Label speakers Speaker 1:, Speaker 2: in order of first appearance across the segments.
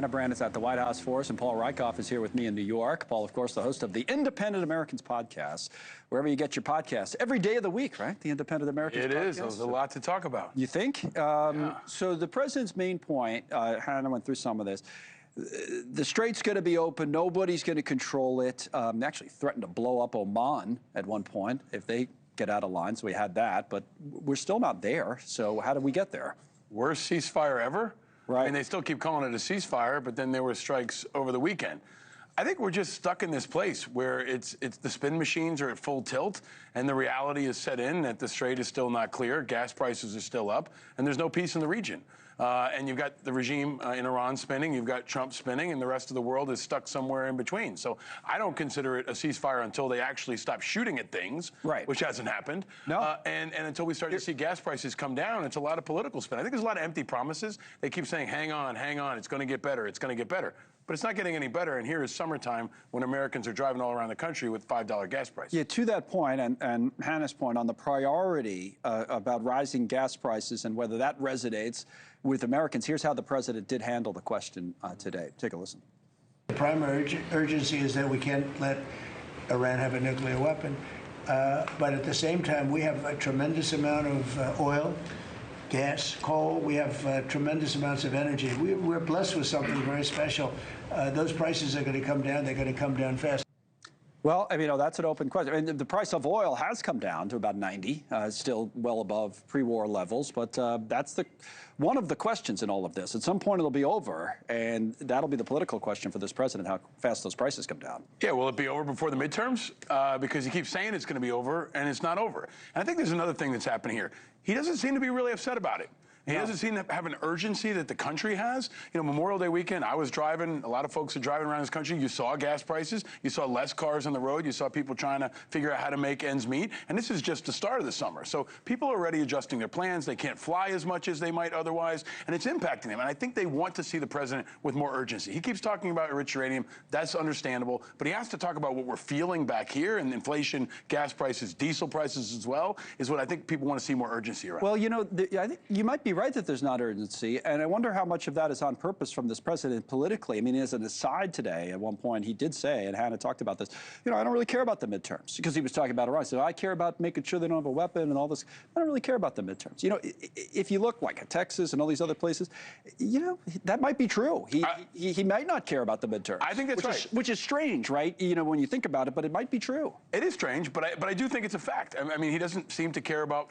Speaker 1: Anna Brand is at the White House for us, and Paul Rieckhoff is here with me in New York. Paul, of course, the host of the Independent Americans podcast, wherever you get your podcasts. Every day of the week, right? The Independent Americans podcast.
Speaker 2: It is. There's a lot to talk about.
Speaker 1: You think?
Speaker 2: Yeah.
Speaker 1: So the president's main point, Hannah went through some of this, the strait's going to be open. Nobody's going to control it. They actually threatened to blow up Oman at one point if they get out of line. So we had that, but we're still not there. So how did we get there?
Speaker 2: Worst ceasefire ever?
Speaker 1: Right.
Speaker 2: I mean, they still keep calling it a ceasefire, but then there were strikes over the weekend. I think we're just stuck in this place where it's the spin machines are at full tilt, and the reality is set in that the strait is still not clear, gas prices are still up, and there's no peace in the region. And you've got the regime in Iran spinning, you've got Trump spinning, and the rest of the world is stuck somewhere in between. So I don't consider it a ceasefire until they actually stop shooting at things,
Speaker 1: right,
Speaker 2: which hasn't happened.
Speaker 1: No.
Speaker 2: And until we start to see gas prices come down, it's a lot of political spin. I think there's a lot of empty promises. They keep saying, hang on, it's going to get better, it's going to get better. But it's not getting any better, and here is summertime when Americans are driving all around the country with $5 gas prices.
Speaker 1: Yeah, to that point, and Hannah's point on the priority about rising gas prices and whether that resonates with Americans, here's how the president did handle the question today. Take a listen.
Speaker 3: The primary urgency is that we can't let Iran have a nuclear weapon. But at the same time, we have a tremendous amount of oil, gas, coal. We have tremendous amounts of energy. We're blessed with something very special. Those prices are going to come down. They're going to come down fast.
Speaker 1: Well, I mean, that's an open question. I mean, the price of oil has come down to about 90, still well above pre-war levels, but that's one of the questions in all of this. At some point, it'll be over, and that'll be the political question for this president, how fast those prices come down.
Speaker 2: Yeah, will it be over before the midterms? Because he keeps saying it's going to be over, and it's not over. And I think there's another thing that's happening here. He doesn't seem to be really upset about it. He doesn't seem to have an urgency that the country has. You know, Memorial Day weekend, I was driving, a lot of folks are driving around this country. You saw gas prices. You saw less cars on the road. You saw people trying to figure out how to make ends meet. And this is just the start of the summer. So people are already adjusting their plans. They can't fly as much as they might otherwise. And it's impacting them. And I think they want to see the president with more urgency. He keeps talking about enriched uranium. That's understandable. But he has to talk about what we're feeling back here. And inflation, gas prices, diesel prices as well, is what I think people want to see more urgency around.
Speaker 1: Well, you know, I think you might be right that there's not urgency. And I wonder how much of that is on purpose from this president politically. I mean, as an aside today, at one point, he did say, and Hannah talked about this, you know, I don't really care about the midterms, because he was talking about Iran. He said, I care about making sure they don't have a weapon and all this. I don't really care about the midterms. You know, if you look like at Texas and all these other places, you know, that might be true. He might not care about the midterms.
Speaker 2: I think that's right.
Speaker 1: Which is strange, right? You know, when you think about it, but it might be true.
Speaker 2: It is strange, but I do think it's a fact. I mean, he doesn't seem to care about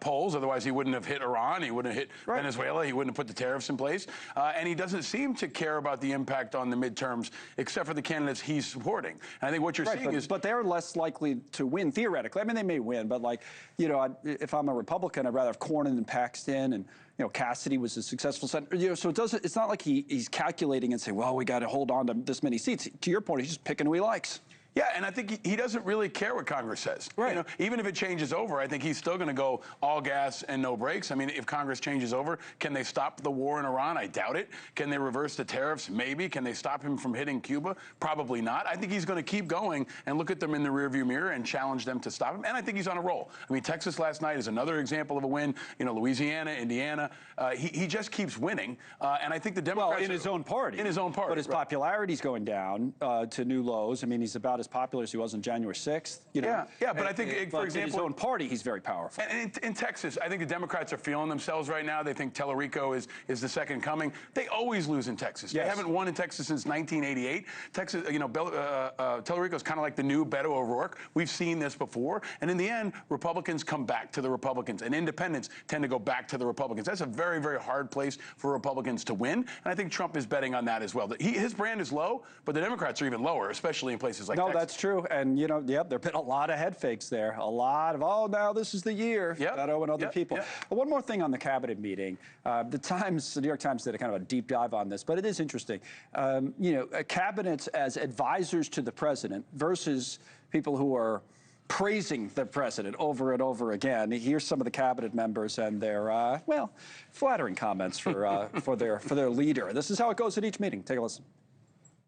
Speaker 2: polls. Otherwise, he wouldn't have hit Iran. He wouldn't have hit Venezuela. He wouldn't have put the tariffs in place. And he doesn't seem to care about the impact on the midterms, except for the candidates he's supporting. And I think what you're seeing is...
Speaker 1: But they're less likely to win, theoretically. I mean, they may win, but, like, you know, if I'm a Republican, I'd rather have Cornyn than Paxton, and, you know, Cassidy was a successful senator. You know, so it's not like he's calculating and saying, well, we got to hold on to this many seats. To your point, he's just picking who he likes.
Speaker 2: Yeah, and I think he doesn't really care what Congress says.
Speaker 1: Right.
Speaker 2: You know, even if it changes over, I think he's still going to go all gas and no brakes. I mean, if Congress changes over, can they stop the war in Iran? I doubt it. Can they reverse the tariffs? Maybe. Can they stop him from hitting Cuba? Probably not. I think he's going to keep going and look at them in the rearview mirror and challenge them to stop him. And I think he's on a roll. I mean, Texas last night is another example of a win. You know, Louisiana, Indiana. He just keeps winning. And I think the Democrats...
Speaker 1: Well, in his own party.
Speaker 2: In his own party.
Speaker 1: But his popularity's going down to new lows. I mean, he's about as popular as he was on January 6th. You know?
Speaker 2: Yeah, but I think, for example...
Speaker 1: in his own party, he's very powerful.
Speaker 2: And in Texas, I think the Democrats are feeling themselves right now. They think Tellerico is the second coming. They always lose in Texas. Yes. They haven't won in Texas since 1988. Texas, you know, Tellerico's kind of like the new Beto O'Rourke. We've seen this before. And in the end, Republicans come back to the Republicans, and independents tend to go back to the Republicans. That's a very, very hard place for Republicans to win. And I think Trump is betting on that as well. His brand is low, but the Democrats are even lower, especially in places like Texas.
Speaker 1: No, that's true. And, you know, yep, there have been a lot of head fakes there. A lot of, oh, now this is the year.
Speaker 2: Yep.
Speaker 1: Beto and other people.
Speaker 2: Yep.
Speaker 1: But one more thing on the cabinet meeting. The New York Times did a kind of a deep dive on this, but it is interesting. You know, cabinets as advisors to the president versus people who are praising the president over and over again. Here's some of the cabinet members and their, well, flattering comments for their leader. This is how it goes at each meeting. Take a listen.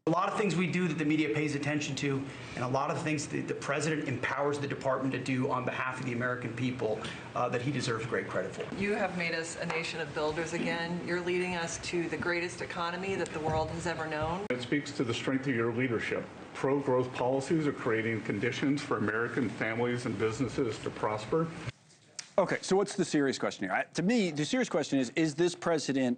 Speaker 4: A lot of things we do that the media pays attention to, and a lot of things that the president empowers the department to do on behalf of the American people that he deserves great credit for.
Speaker 5: You have made us a nation of builders again. You're leading us to the greatest economy that the world has ever known.
Speaker 6: It speaks to the strength of your leadership. Pro-growth policies are creating conditions for American families and businesses to prosper.
Speaker 1: Okay, so what's the serious question here? To me, the serious question is this president,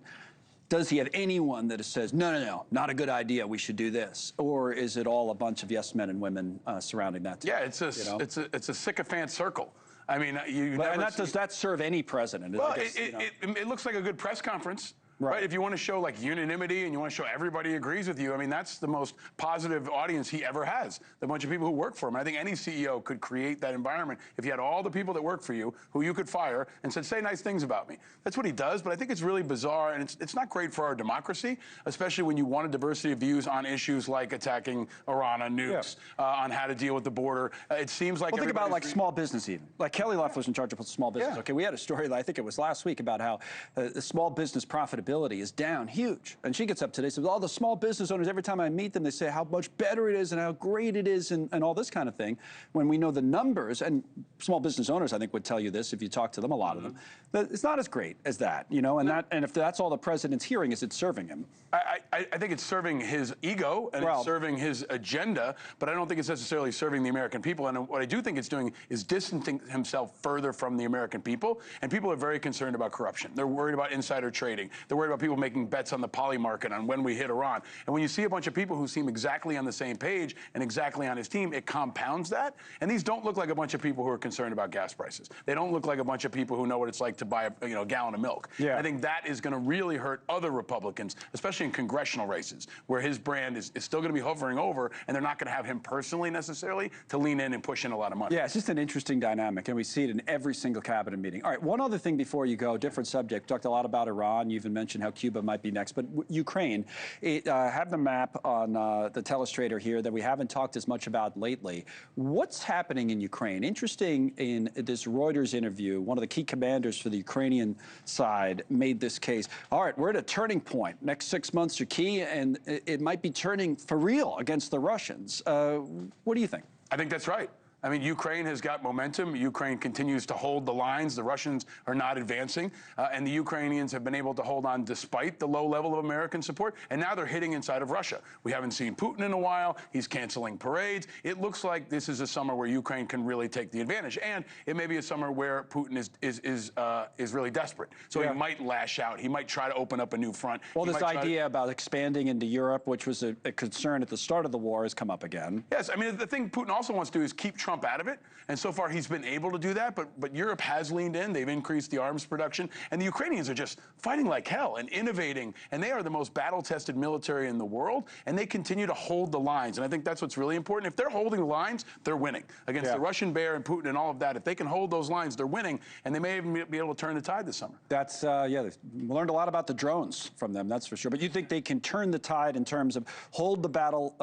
Speaker 1: does he have anyone that says, no, not a good idea, we should do this? Or is it all a bunch of yes men and women surrounding that?
Speaker 2: Yeah, it's a sycophant circle. I mean,
Speaker 1: does that serve any president?
Speaker 2: Well, it looks like a good press conference. Right. If you want to show like unanimity and you want to show everybody agrees with you, I mean, that's the most positive audience he ever has. The bunch of people who work for him. I think any CEO could create that environment if you had all the people that work for you who you could fire and said, say nice things about me. That's what he does. But I think it's really bizarre and it's not great for our democracy, especially when you want a diversity of views on issues like attacking Iran on nukes, on how to deal with the border. It seems like
Speaker 1: think about like small business even. Like Kelly Loeffler's in charge of small business. Okay, we had a story, I think it was last week, about how the small business profitability is down huge. And she gets up today and says, all the small business owners, every time I meet them, they say how much better it is and how great it is and all this kind of thing. When we know the numbers, and small business owners, I think, would tell you this if you talk to them, a lot of them, that it's not as great as that, you know, and if that's all the president's hearing, is it serving him?
Speaker 2: I think it's serving his ego and it's serving his agenda, but I don't think it's necessarily serving the American people. And what I do think it's doing is distancing himself further from the American people. And people are very concerned about corruption. They're worried about insider trading. They're worried about people making bets on the poly market on when we hit Iran. And when you see a bunch of people who seem exactly on the same page and exactly on his team, it compounds that. And these don't look like a bunch of people who are concerned about gas prices. They don't look like a bunch of people who know what it's like to buy a gallon of milk. Yeah. I think that is going to really hurt other Republicans, especially in congressional races, where his brand is still going to be hovering over, and they're not going to have him personally necessarily to lean in and push in a lot of money.
Speaker 1: Yeah, it's just an interesting dynamic, and we see it in every single cabinet meeting. All right, one other thing before you go, different subject. Talked a lot about Iran. You even mentioned how Cuba might be next, but Ukraine. Have the map on the telestrator here that we haven't talked as much about lately. What's happening in Ukraine? Interesting, in this Reuters interview, one of the key commanders for the Ukrainian side made this case. All right, we're at a turning point. Next 6 months are key, and it might be turning for real against the Russians. What do you think?
Speaker 2: I think that's right. I mean, Ukraine has got momentum. Ukraine continues to hold the lines. The Russians are not advancing. And the Ukrainians have been able to hold on despite the low level of American support. And now they're hitting inside of Russia. We haven't seen Putin in a while. He's canceling parades. It looks like this is a summer where Ukraine can really take the advantage. And it may be a summer where Putin is really desperate. So he might lash out. He might try to open up a new front.
Speaker 1: Well, this idea about expanding into Europe, which was a concern at the start of the war, has come up again.
Speaker 2: Yes. I mean, the thing Putin also wants to do is keep Trump out of it, and so far he's been able to do that, but Europe has leaned in. They've increased the arms production, and the Ukrainians are just fighting like hell and innovating, and they are the most battle-tested military in the world, and they continue to hold the lines, and I think that's what's really important. If they're holding the lines, they're winning against the Russian bear and Putin and all of that. If they can hold those lines, they're winning, and they may even be able to turn the tide this summer.
Speaker 1: That's, we learned a lot about the drones from them, that's for sure, but you think they can turn the tide in terms of hold the battle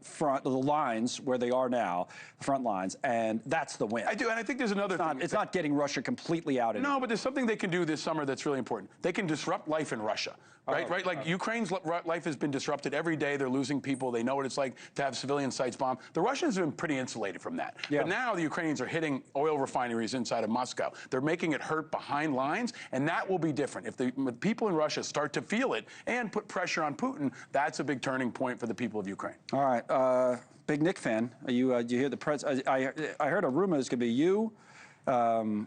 Speaker 1: front, the lines where they are now, the front lines, and that's the win.
Speaker 2: I do, and I think there's another thing.
Speaker 1: It's not getting Russia completely out.
Speaker 2: No, but there's something they can do this summer that's really important. They can disrupt life in Russia, right? Like Ukraine's life has been disrupted every day. They're losing people. They know what it's like to have civilian sites bombed. The Russians have been pretty insulated from that. Yeah. But now the Ukrainians are hitting oil refineries inside of Moscow. They're making it hurt behind lines, and that will be different. If the people in Russia start to feel it and put pressure on Putin, that's a big turning point for the people of Ukraine.
Speaker 1: All right. Big Nick fan. You hear the press? I heard a rumor it's going to be you,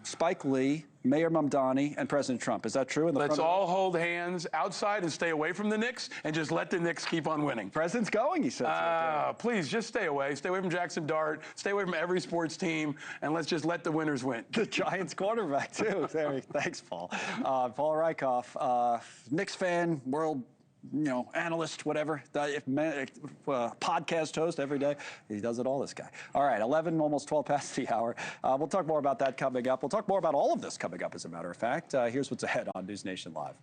Speaker 1: Spike Lee, Mayor Mamdani, and President Trump. Is that true?
Speaker 2: Let's all hold hands outside and stay away from the Knicks and just let the Knicks keep on winning.
Speaker 1: President's going, he says.
Speaker 2: Please, just stay away. Stay away from Jackson Dart. Stay away from every sports team, and let's just let the winners win.
Speaker 1: The Giants quarterback, too. Thanks, Paul. Paul Rieckhoff, Knicks fan, world analyst, whatever, podcast host every day. He does it all, this guy. All right, 11, almost 12 past the hour. We'll talk more about that coming up. We'll talk more about all of this coming up, as a matter of fact. Here's what's ahead on NewsNation Live.